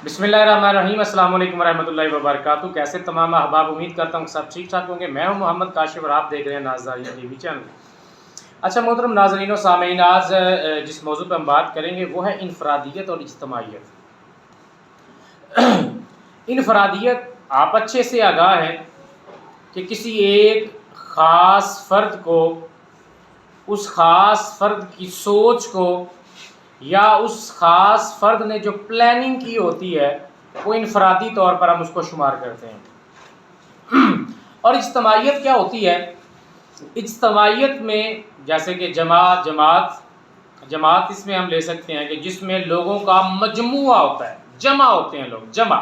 بسم اللہ الرحمن الرحیم۔ السلام علیکم ورحمۃ اللہ وبرکاتہ۔ کیسے تمام احباب؟ امید کرتا ہوں سب ٹھیک ٹھاک ہوں گے۔ میں ہوں محمد کاشف اور آپ دیکھ رہے ہیں نازداریہ ٹی وی چینل۔ اچھا محترم ناظرین و سامعین، آج جس موضوع پہ ہم بات کریں گے وہ ہے انفرادیت اور اجتماعیت۔ انفرادیت، آپ اچھے سے آگاہ ہیں کہ کسی ایک خاص فرد کو، اس خاص فرد کی سوچ کو یا اس خاص فرد نے جو پلاننگ کی ہوتی ہے وہ انفرادی طور پر ہم اس کو شمار کرتے ہیں۔ اور اجتماعیت کیا ہوتی ہے؟ اجتماعیت میں جیسے کہ جماعت اس میں ہم لے سکتے ہیں کہ جس میں لوگوں کا مجموعہ ہوتا ہے، جمع ہوتے ہیں لوگ، جمع،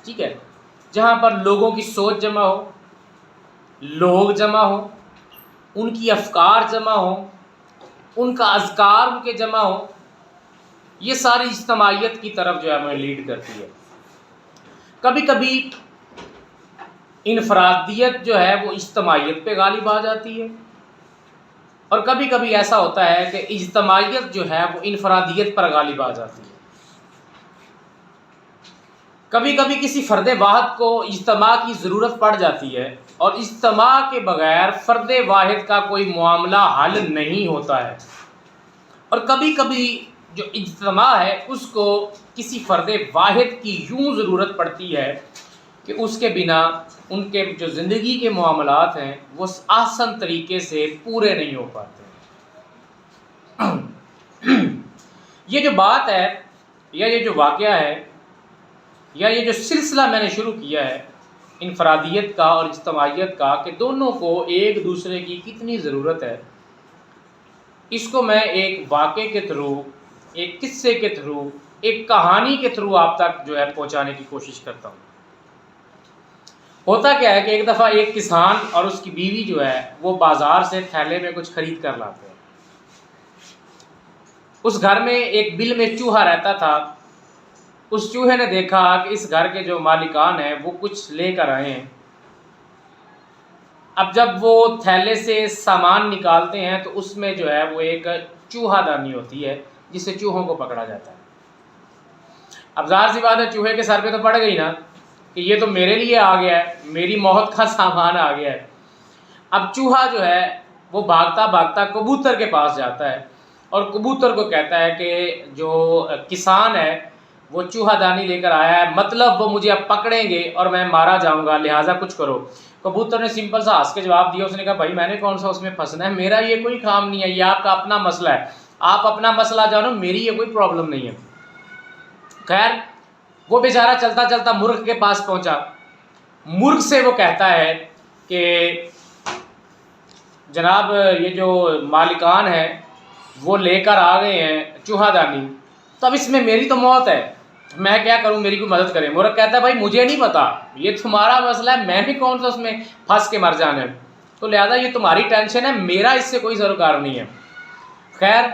ٹھیک ہے، جہاں پر لوگوں کی سوچ جمع ہو، لوگ جمع ہو، ان کی افکار جمع ہو، ان کا اذکار ان کے جمع ہو، یہ ساری اجتماعیت کی طرف جو ہے ہمیں لیڈ کرتی ہے۔ کبھی کبھی انفرادیت جو ہے وہ اجتماعیت پہ غالب آ جاتی ہے، اور کبھی کبھی ایسا ہوتا ہے کہ اجتماعیت جو ہے وہ انفرادیت پر غالب آ جاتی ہے۔ کبھی کبھی کسی فرد واحد کو اجتماع کی ضرورت پڑ جاتی ہے، اور اجتماع کے بغیر فرد واحد کا کوئی معاملہ حل نہیں ہوتا ہے۔ اور کبھی کبھی جو اجتماع ہے اس کو کسی فرد واحد کی یوں ضرورت پڑتی ہے کہ اس کے بنا ان کے جو زندگی کے معاملات ہیں وہ آسان طریقے سے پورے نہیں ہو پاتے۔ یہ جو بات ہے یا یہ جو واقعہ ہے یا یہ جو سلسلہ میں نے شروع کیا ہے انفرادیت کا اور اجتماعیت کا، کہ دونوں کو ایک دوسرے کی کتنی ضرورت ہے، اس کو میں ایک واقعے کے تھرو، ایک قصے کے تھرو، ایک کہانی کے تھرو آپ تک جو ہے پہنچانے کی کوشش کرتا ہوں۔ ہوتا کیا ہے کہ ایک دفعہ ایک کسان اور اس کی بیوی جو ہے وہ بازار سے تھیلے میں کچھ خرید کر لاتے ہیں۔ اس گھر میں ایک بل میں چوہا رہتا تھا۔ اس چوہے نے دیکھا کہ اس گھر کے جو مالکان ہیں وہ کچھ لے کر آئے ہیں۔ اب جب وہ تھیلے سے سامان نکالتے ہیں تو اس میں جو ہے وہ ایک چوہا دانی ہوتی ہے جس سے چوہوں کو پکڑا جاتا ہے۔ اب ظاہر سی بات ہے چوہے کے سر پہ تو پڑ گئی نا کہ یہ تو میرے لیے آ گیا ہے، میری موت کا سامان آ گیا ہے۔ اب چوہا جو ہے وہ بھاگتا بھاگتا کبوتر کے پاس جاتا ہے اور کبوتر کو کہتا ہے کہ جو کسان ہے وہ چوہا دانی لے کر آیا ہے، مطلب وہ مجھے اب پکڑیں گے اور میں مارا جاؤں گا، لہٰذا کچھ کرو۔ کبوتر نے سمپل سا ہنس کے جواب دیا، اس نے کہا بھائی میں نے کون سا اس میں پھنسنا ہے، میرا یہ کوئی کام نہیں ہے، یہ آپ کا اپنا مسئلہ ہے، آپ اپنا مسئلہ جانو، میری یہ کوئی پرابلم نہیں ہے۔ خیر وہ بیچارہ چلتا چلتا مرغ کے پاس پہنچا۔ مرغ سے وہ کہتا ہے کہ جناب یہ جو مالکان ہیں وہ لے کر آ گئے ہیں چوہا دانی، تو اب اس میں میری تو موت ہے، میں کیا کروں، میری کوئی مدد کریں۔ مرغ کہتا ہے بھائی مجھے نہیں پتا، یہ تمہارا مسئلہ ہے، میں بھی کون سا اس میں پھنس کے مر جانا ہے، تو لہذا یہ تمہاری ٹینشن ہے، میرا اس سے کوئی سروکار نہیں ہے۔ خیر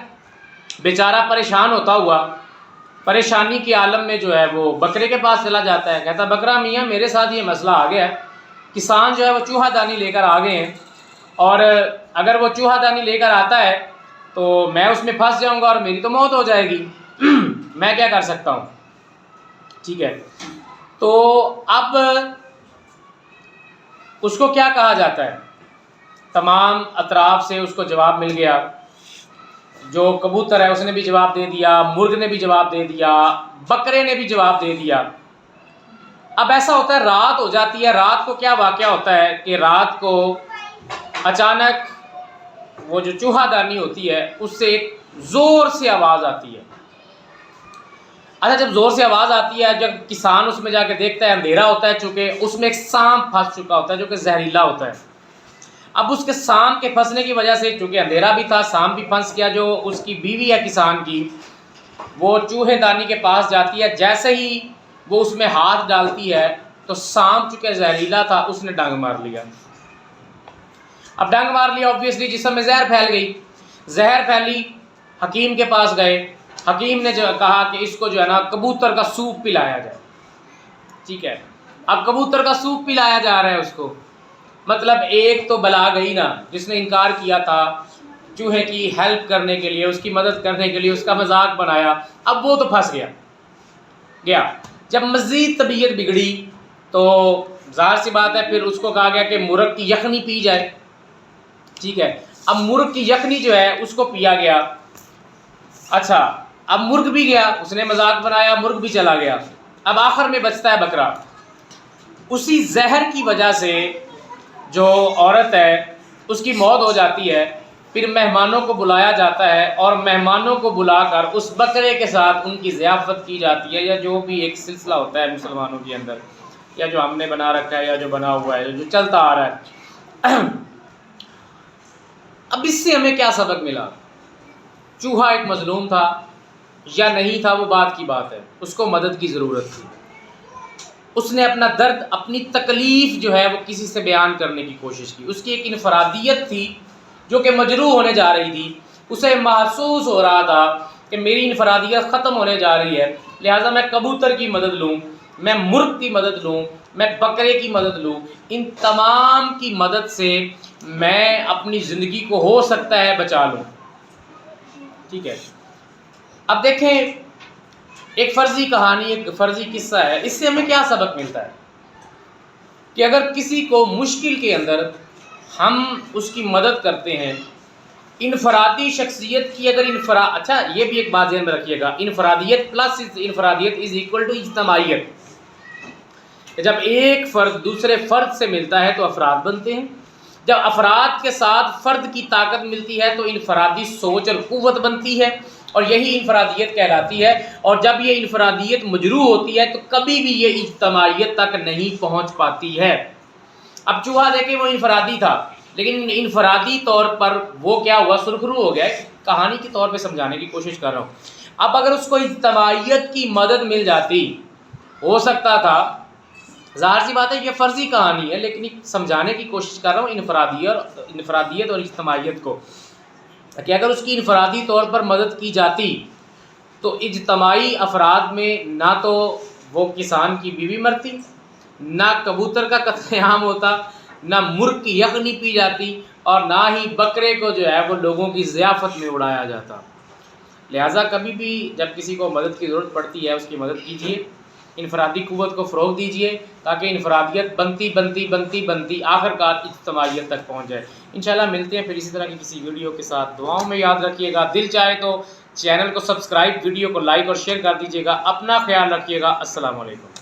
بیچارہ پریشان ہوتا ہوا پریشانی کے عالم میں جو ہے وہ بکرے کے پاس چلا جاتا ہے، کہتا بکرا میاں میرے ساتھ یہ مسئلہ آ گیا ہے، کسان جو ہے وہ چوہا دانی لے کر آ گئے ہیں، اور اگر وہ چوہا دانی لے کر آتا ہے تو میں اس میں پھنس جاؤں گا اور میری تو موت ہو جائے گی، میں کیا کر سکتا ہوں؟ ٹھیک ہے، تو اب اس کو کیا کہا جاتا ہے؟ تمام اطراف سے اس کو جواب مل گیا، جو کبوتر ہے اس نے بھی جواب دے دیا، مرغ نے بھی جواب دے دیا، بکرے نے بھی جواب دے دیا۔ اب ایسا ہوتا ہے رات ہو جاتی ہے۔ رات کو کیا واقعہ ہوتا ہے کہ رات کو اچانک وہ جو چوہا دانی ہوتی ہے اس سے ایک زور سے آواز آتی ہے۔ اچھا جب زور سے آواز آتی ہے، جب کسان اس میں جا کے دیکھتا ہے، اندھیرا ہوتا ہے چونکہ اس میں ایک سانپ پھنس چکا ہوتا ہے جو کہ زہریلا ہوتا ہے۔ اب اس کے سانپ کے پھنسنے کی وجہ سے چونکہ اندھیرا بھی تھا، سانپ بھی پھنس گیا، جو اس کی بیوی ہے کسان کی وہ چوہے دانی کے پاس جاتی ہے، جیسے ہی وہ اس میں ہاتھ ڈالتی ہے تو سانپ چونکہ زہریلا تھا اس نے ڈنگ مار لیا۔ اب ڈنگ مار لیا اوبویسلی جسم میں زہر پھیل گئی، زہر پھیلی، حکیم کے پاس گئے، حکیم نے جو کہا کہ اس کو جو ہے نا کبوتر کا سوپ پلایا جائے۔ ٹھیک ہے، اب کبوتر کا سوپ پلایا جا رہا ہے اس کو، مطلب ایک تو بلا گئی نا، جس نے انکار کیا تھا چوہے کی ہیلپ کرنے کے لیے، اس کی مدد کرنے کے لیے، اس کا مذاق بنایا، اب وہ تو پھنس گیا۔ گیا. جب مزید طبیعت بگڑی تو ظاہر سی بات ہے پھر اس کو کہا گیا کہ مرغ کی یخنی پی جائے. ٹھیک ہے, اب مرغ کی یخنی جو ہے اس کو پیا گیا. اچھا, اب مرغ بھی گیا, اس نے مذاق بنایا, مرغ بھی چلا گیا. اب آخر میں بچتا ہے بکرا. اسی زہر کی وجہ سے جو عورت ہے اس کی موت ہو جاتی ہے. پھر مہمانوں کو بلایا جاتا ہے اور مہمانوں کو بلا کر اس بکرے کے ساتھ ان کی ضیافت کی جاتی ہے, یا جو بھی ایک سلسلہ ہوتا ہے مسلمانوں کے اندر, یا جو ہم نے بنا رکھا ہے یا جو بنا ہوا ہے جو چلتا آ رہا ہے. اب اس سے ہمیں کیا سبق ملا؟ چوہا ایک مظلوم تھا یا نہیں تھا وہ بات کی بات ہے, اس کو مدد کی ضرورت تھی. اس نے اپنا درد, اپنی تکلیف جو ہے وہ کسی سے بیان کرنے کی کوشش کی. اس کی ایک انفرادیت تھی جو کہ مجروح ہونے جا رہی تھی. اسے محسوس ہو رہا تھا کہ میری انفرادیت ختم ہونے جا رہی ہے, لہٰذا میں کبوتر کی مدد لوں, میں مرغ کی مدد لوں, میں بکرے کی مدد لوں. ان تمام کی مدد سے میں اپنی زندگی کو ہو سکتا ہے بچا لوں. ٹھیک ہے, اب دیکھیں ایک فرضی کہانی, ایک فرضی قصہ ہے. اس سے ہمیں کیا سبق ملتا ہے کہ اگر کسی کو مشکل کے اندر ہم اس کی مدد کرتے ہیں, انفرادی شخصیت کی اگر اچھا یہ بھی ایک بات ذہن میں رکھیے گا, انفرادیت پلس انفرادیت از ایکول ٹو اجتماعیت. جب ایک فرد دوسرے فرد سے ملتا ہے تو افراد بنتے ہیں. جب افراد کے ساتھ فرد کی طاقت ملتی ہے تو انفرادی سوچ اور قوت بنتی ہے, اور یہی انفرادیت کہلاتی ہے. اور جب یہ انفرادیت مجروح ہوتی ہے تو کبھی بھی یہ اجتماعیت تک نہیں پہنچ پاتی ہے. اب چوہا دیکھیں وہ انفرادی تھا, لیکن انفرادی طور پر وہ کیا ہوا, سرخرو ہو گیا. کہانی کے طور پہ سمجھانے کی کوشش کر رہا ہوں. اب اگر اس کو اجتماعیت کی مدد مل جاتی, ہو سکتا تھا, ظاہر سی بات ہے یہ فرضی کہانی ہے لیکن سمجھانے کی کوشش کر رہا ہوں انفرادیت اور اجتماعیت کو, کہ اگر اس کی انفرادی طور پر مدد کی جاتی تو اجتماعی افراد میں نہ تو وہ کسان کی بیوی مرتی, نہ کبوتر کا قتل عام ہوتا, نہ مرغ کی یخنی پی جاتی, اور نہ ہی بکرے کو جو ہے وہ لوگوں کی ضیافت میں اڑایا جاتا. لہٰذا کبھی بھی جب کسی کو مدد کی ضرورت پڑتی ہے اس کی مدد کیجیے, انفرادی قوت کو فروغ دیجیے تاکہ انفرادیت بنتی آخرکار اجتماعیت تک پہنچ جائے. انشاءاللہ ملتے ہیں پھر اسی طرح کی کسی ویڈیو کے ساتھ. دعاؤں میں یاد رکھیے گا, دل چاہے تو چینل کو سبسکرائب, ویڈیو کو لائک اور شیئر کر دیجیے گا. اپنا خیال رکھیے گا. السلام علیکم.